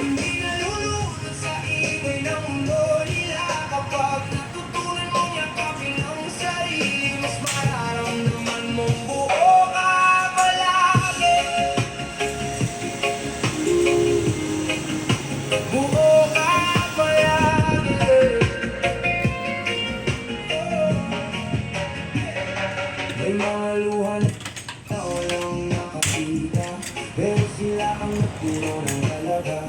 Hindi nalulunod sa ingay ng mundo nila. Kapag natutunan mong yakapin ang sarili, mas mararamdaman mong buo ka palagi. Buo ka palagi. May mga luhan na walang nakakita, pero sila ang nagturo ng halaga.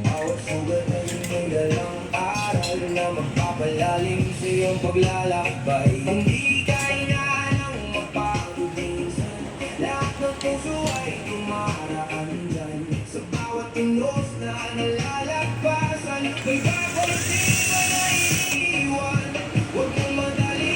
Bawat sugat ay may dalang aral na magpapalalim sa iyong paglalakbay. Hindi ka inaanang mapagod minsan, lahat ng puso ay dumaraan dyan. Sa bawat tunos na nalalagpasan, may babalik ka na iiwan. Huwag mong madali.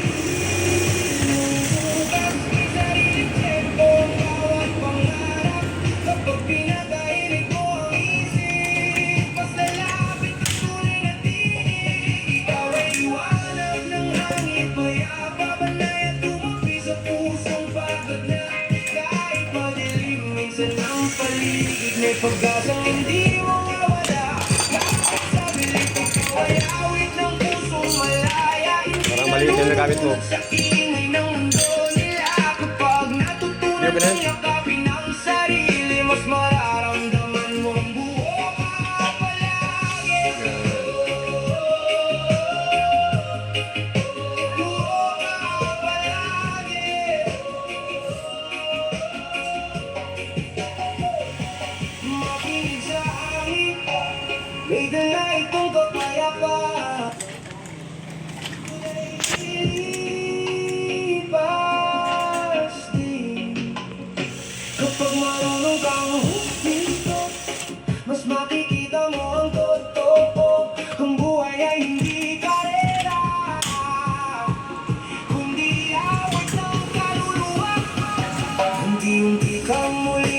Bukas may sariling tempo ang bawat pangarap. Kapag pinagainig mo ang isip, mas lalapit ang tunay na tinig. Ikaw ay liwanag ng langit, mayapabanay at tumapi sa pusong pagod na. Kahit madilim minsan ang paligid, may pag-asang hindi mo mawala. Kahit sa bilik ikaw ay awit ng pusong malaya. Parang mali yung nagamit mo. Sa ingay ng mundo nila. Kapag natutunan mong yakapin ang sarili, mas mararamdaman mong buo ka palagi. Buo ka palagi. Makinig sa hangin, may dala itong kapayapaan.